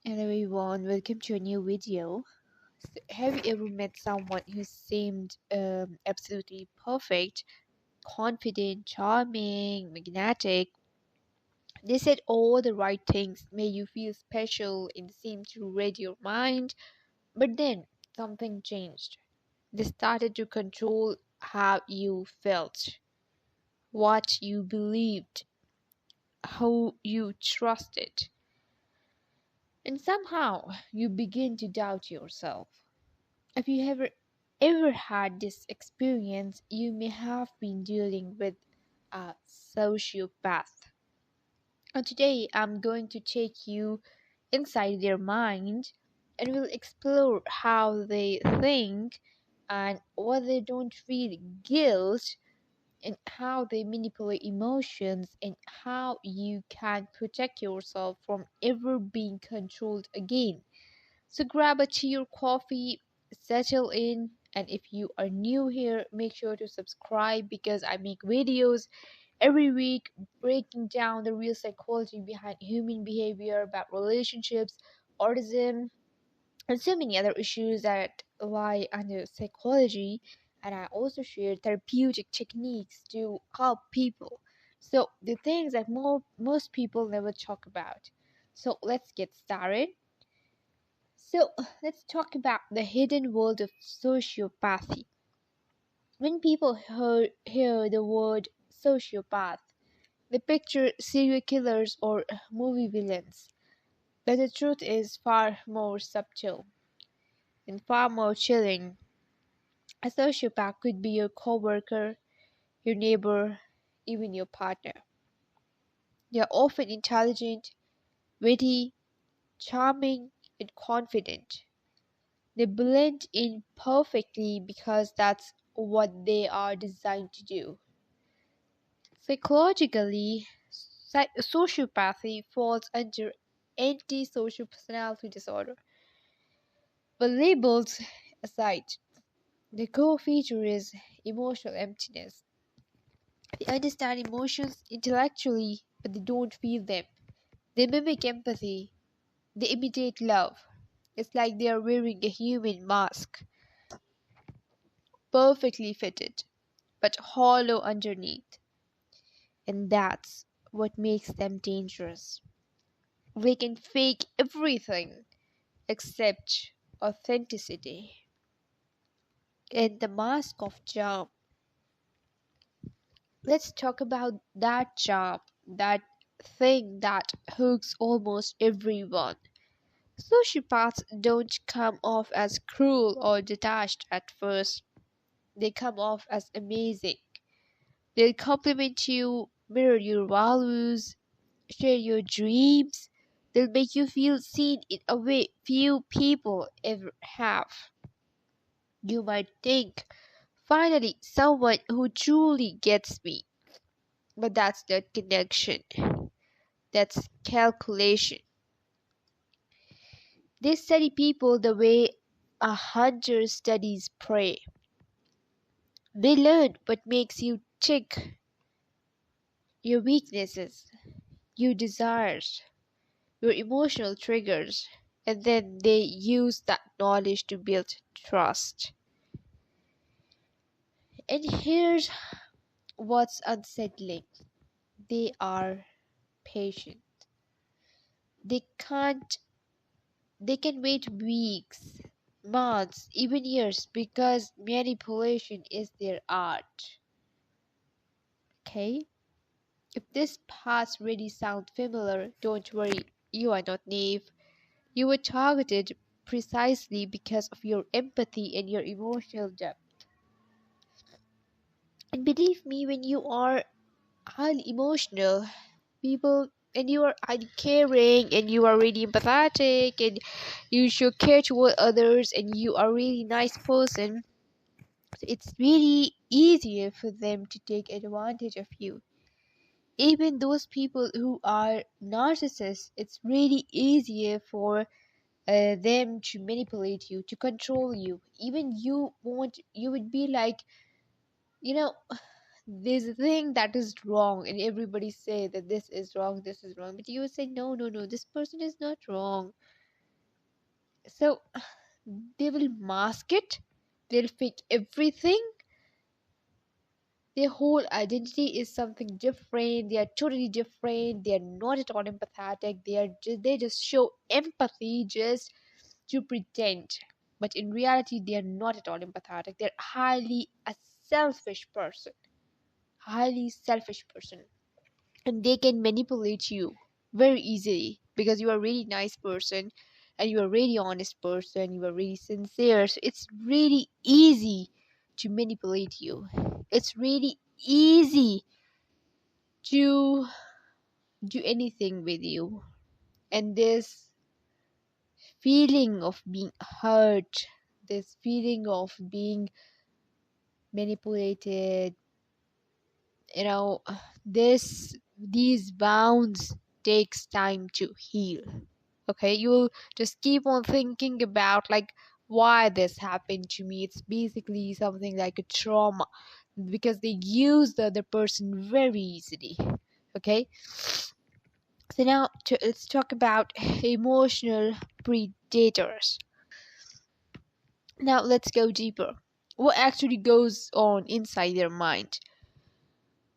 Hello everyone, welcome to a new video. Have you ever met someone who seemed absolutely perfect, confident, charming, magnetic? They said all the right things, made you feel special, and seemed to read your mind. But then something changed. They started to control how you felt, what you believed, how you trusted, and somehow you begin to doubt yourself. If you have ever had this experience, you may have been dealing with a sociopath. And today I'm going to take you inside their mind and we'll explore how they think and what they don't feel guilt and how they manipulate emotions and how you can protect yourself from ever being controlled again. So grab a tea or coffee, settle in, and if you are new here, make sure to subscribe because I make videos every week breaking down the real psychology behind human behavior, about relationships, autism, and so many other issues that lie under psychology. And I also share therapeutic techniques to help people. So the things that most people never talk about. So let's get started. So let's talk about the hidden world of sociopathy. When people hear the word sociopath, they picture serial killers or movie villains. But the truth is far more subtle and far more chilling. A sociopath could be your coworker, your neighbor, even your partner. They are often intelligent, witty, charming, and confident. They blend in perfectly because that's what they are designed to do. Psychologically, sociopathy falls under antisocial personality disorder. But labels aside, the core feature is emotional emptiness. They understand emotions intellectually, but they don't feel them. They mimic empathy, they imitate love. It's like they are wearing a human mask, perfectly fitted, but hollow underneath. And that's what makes them dangerous. They can fake everything except authenticity. And the mask of charm. Let's talk about that charm, that thing that hooks almost everyone. Sociopaths don't come off as cruel or detached at first. They come off as amazing. They'll compliment you, mirror your values, share your dreams. They'll make you feel seen in a way few people ever have. You might think, finally, someone who truly gets me. But that's not connection, that's calculation. They study people the way a hunter studies prey. They learn what makes you tick, your weaknesses, your desires, your emotional triggers, and then they use that knowledge to build trust. And here's what's unsettling, they are patient. They can't they can wait weeks, months, even years because manipulation is their art. Okay? If this past really sounds familiar, don't worry, you are not naive. You were targeted precisely because of your empathy and your emotional depth. And believe me, when you are highly emotional, people and you are highly caring and you are really empathetic and you show care toward others and you are really nice person, so it's really easier for them to take advantage of you. Even those people who are narcissists, it's really easier for them to manipulate you, to control you. Even you would be like, you know, there's a thing that is wrong and everybody say that this is wrong, this is wrong, but you would say no, no, no, this person is not wrong. So they will mask it, they'll fake everything. Their whole identity is something different. They are totally different. They are not at all empathetic. They just show empathy just to pretend. But in reality, they are not at all empathetic. They're highly a selfish person. Highly selfish person. And they can manipulate you very easily because you are a really nice person and you are a really honest person, you are really sincere. So it's really easy to manipulate you. It's really easy to do anything with you. And this feeling of being hurt, this feeling of being manipulated, you know, these bounds takes time to heal. Okay, you'll just keep on thinking about like why this happened to me. It's basically something like a trauma because they use the other person very easily. Okay, so now let's talk about emotional predators. Now let's go deeper. What actually goes on inside their mind?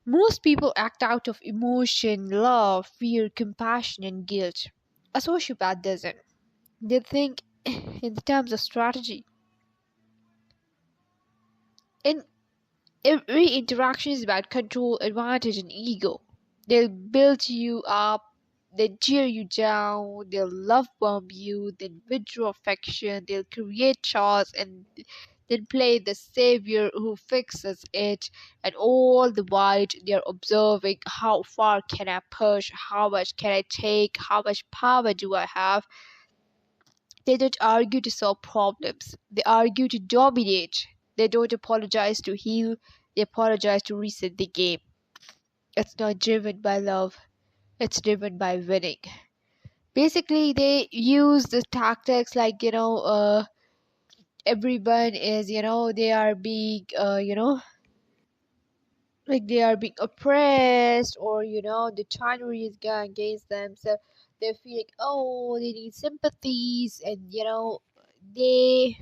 Most people act out of emotion, love, fear, compassion, and guilt. A sociopath doesn't. They think in terms of strategy. And every interaction is about control, advantage, and ego. They'll build you up, they tear you down, they'll love bomb you, then withdraw affection, they'll create chaos, and then play the savior who fixes it. And all the while they're observing how far can I push, how much can I take, how much power do I have. They don't argue to solve problems, they argue to dominate. They don't apologize to heal, they apologize to reset the game. It's not driven by love, it's driven by winning. Basically, they use the tactics like, everyone is, they are being, like they are being oppressed, or the tyranny is going against them, so they feel like, oh, they need sympathies, and they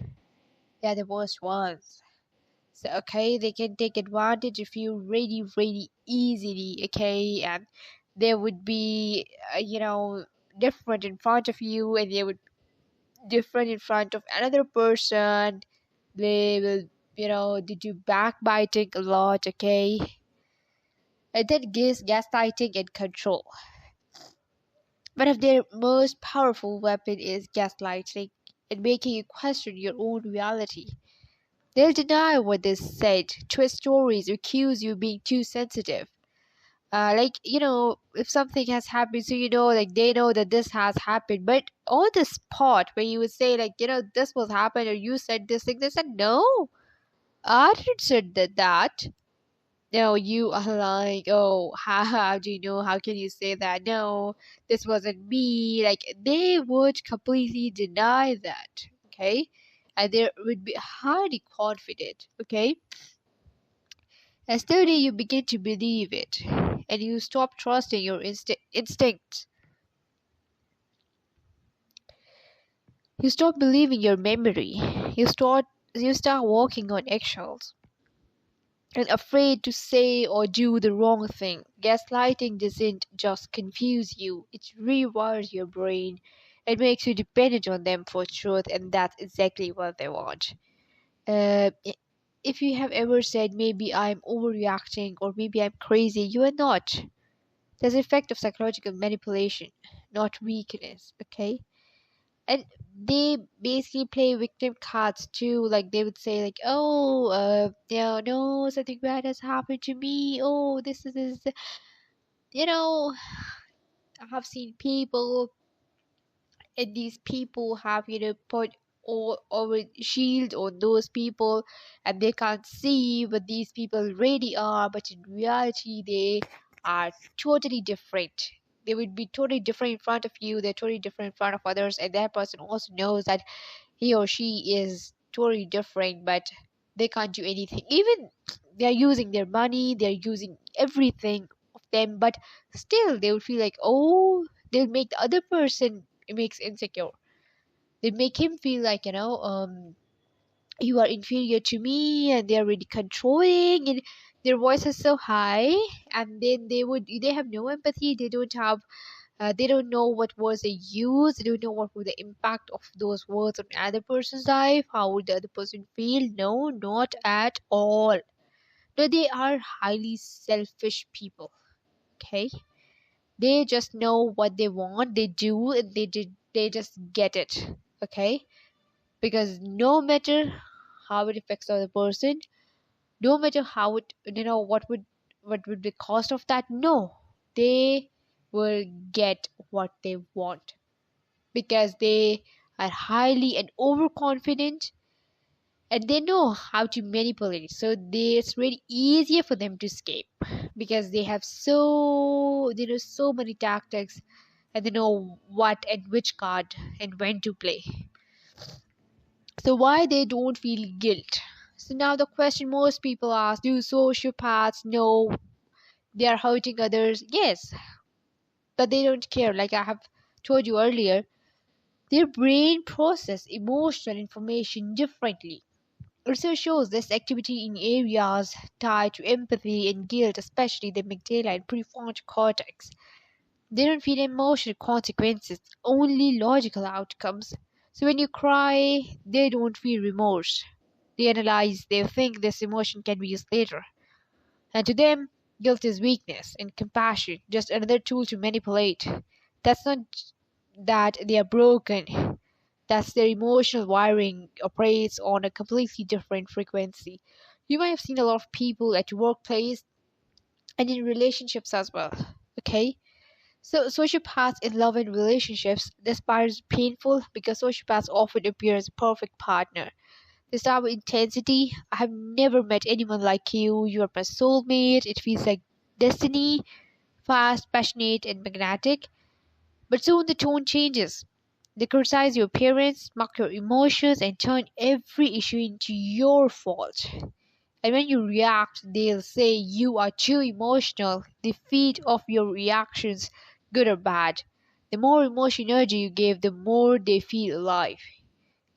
they're the worst ones. So okay, they can take advantage of you really, really easily. Okay, and they would be, different in front of you, and they would different in front of another person. They will, they do backbiting a lot. Okay, and then gaslighting and control. One of their most powerful weapon is gaslighting and making you question your own reality. They'll deny what they said, twist stories, accuse you being too sensitive. Like, if something has happened, so like they know that this has happened, but on the spot where you would say, like, this was happened, or you said this thing, they said, no, I didn't said that. No, you are like, oh, how do you know? How can you say that? No, this wasn't me. Like, they would completely deny that, okay? And they would be highly confident, okay? And slowly you begin to believe it, and you stop trusting your instincts. You stop believing your memory. You start you start walking on eggshells and afraid to say or do the wrong thing. Gaslighting doesn't just confuse you; it rewires your brain. It makes you dependent on them for truth, and that's exactly what they want. If you have ever said maybe I'm overreacting or maybe I'm crazy, you are not. There's an effect of psychological manipulation, not weakness, okay? And they basically play victim cards too. Like they would say, like, "Oh, no, something bad has happened to me. Oh, this is this." You know, I have seen people, and these people have put all over shield on those people, and they can't see what these people really are, but in reality they are totally different. They would be totally different in front of you, they're totally different in front of others, and that person also knows that he or she is totally different, but they can't do anything. Even they're using their money, they're using everything of them, but still they would feel like, oh, they'll make the other person, it makes insecure. They make him feel like, you are inferior to me, and they're really controlling, and their voice is so high. And then they have no empathy. They don't know what words they use. They don't know what would the impact of those words on other person's life. How would the other person feel? No, not at all. No, they are highly selfish people. Okay, they just know what they want. They do, and they just get it. Okay, because no matter how it affects the other person, no matter how it, what would the cost of that, no, they will get what they want, because they are highly and overconfident, and they know how to manipulate, so it's really easier for them to escape, because they know so many tactics, and they know what and which card and when to play. So why they don't feel guilt? So now the question most people ask, do sociopaths know they are hurting others? Yes, but they don't care. Like I have told you earlier, their brain process emotional information differently. Research shows this activity in areas tied to empathy and guilt, especially the amygdala and prefrontal cortex. They don't feel emotional consequences, only logical outcomes. So when you cry, they don't feel remorse. They analyze, they think this emotion can be used later. And to them, guilt is weakness, and compassion just another tool to manipulate. That's not that they are broken. That's their emotional wiring operates on a completely different frequency. You might have seen a lot of people at your workplace and in relationships as well. Okay? So sociopaths in love and relationships, this part is painful because sociopaths often appear as a perfect partner. They start with intensity. I have never met anyone like you. You are my soulmate. It feels like destiny, fast, passionate, and magnetic. But soon the tone changes. They criticize your appearance, mock your emotions, and turn every issue into your fault. And when you react, they'll say you are too emotional. They feed off your reactions, good or bad. The more emotion energy you give, the more they feel alive.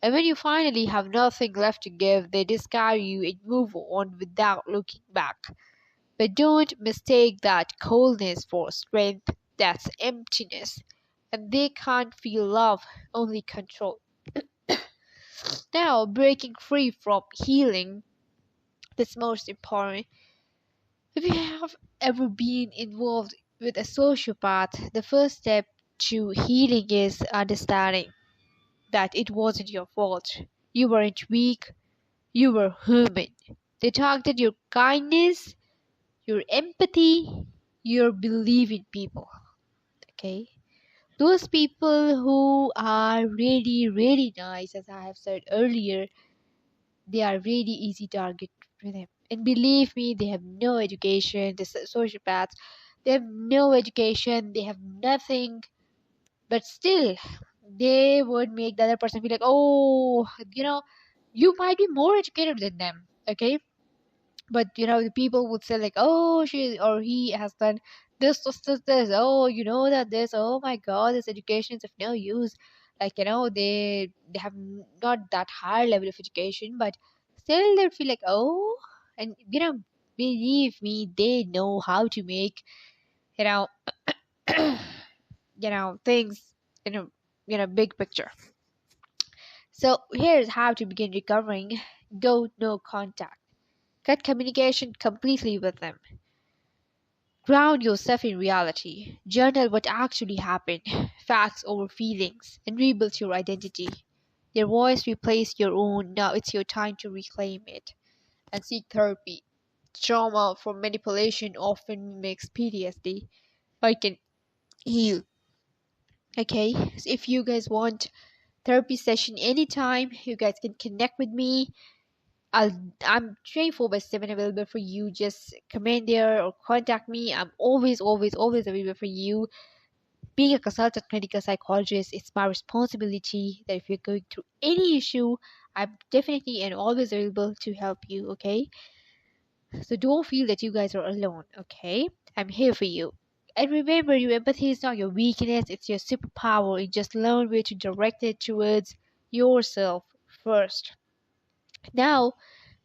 And when you finally have nothing left to give, they discard you and move on without looking back. But don't mistake that coldness for strength. That's emptiness. And they can't feel love, only control. Now, breaking free from healing, that's most important. If you have ever been involved with a sociopath, the first step to healing is understanding that it wasn't your fault. You weren't weak, you were human. They targeted your kindness, your empathy, your belief in people. Okay? Those people who are really, really nice, as I have said earlier, they are really easy target for them. And believe me, they have no education. The sociopaths, they have no education. They have nothing. But still, they would make the other person feel like, oh, you might be more educated than them. Okay, but the people would say like, oh, she or he has done this. Oh, you know that this, oh my god, this education is of no use. Like, they have not that higher level of education, but still they feel like, oh. And believe me, they know how to make you know things in a big picture. So here's how to begin recovering. Go no contact. Cut communication completely with them. Ground yourself in reality. Journal what actually happened, facts over feelings, and rebuild your identity. Their voice replaced your own. Now it's your time to reclaim it. And seek therapy. Trauma from manipulation often makes PTSD, but it can heal. Okay, so if you guys want therapy session anytime, you guys can connect with me. I'm 24/7 available for you. Just comment there or contact me. I'm always, always, always available for you. Being a consultant clinical psychologist, it's my responsibility that if you're going through any issue, I'm definitely and always available to help you. Okay, so don't feel that you guys are alone. Okay, I'm here for you. And remember, your empathy is not your weakness; it's your superpower. You just learn where to direct it towards yourself first. Now,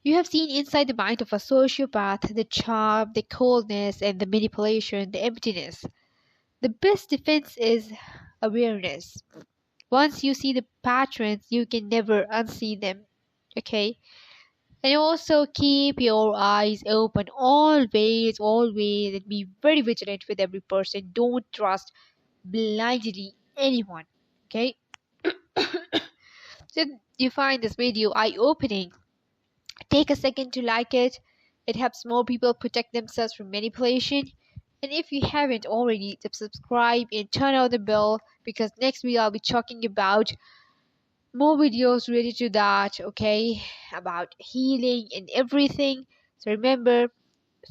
you have seen inside the mind of a sociopath the charm, the coldness, and the manipulation, the emptiness. The best defense is awareness. Once you see the patterns, you can never unsee them. Okay? And also keep your eyes open always, always, and be very vigilant with every person. Don't trust blindly anyone. Okay? So if you find this video eye-opening, take a second to like it. It helps more people protect themselves from manipulation. And if you haven't already, subscribe and turn on the bell, because next week I'll be talking about more videos related to that, okay? About healing and everything. So remember,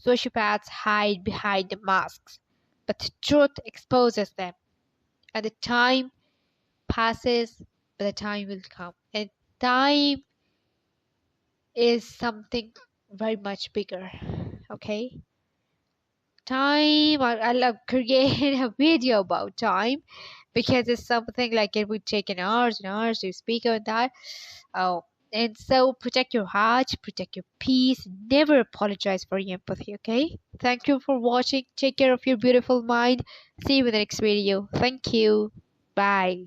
sociopaths hide behind the masks, but the truth exposes them. And the time passes, but the time will come. And time is something very much bigger, okay? Time, I'll create a video about time, because it's something like it would take an hours and hours to speak on that. Oh, and so protect your heart, protect your peace, never apologize for your empathy, okay? Thank you for watching. Take care of your beautiful mind. See you in the next video. Thank you. Bye.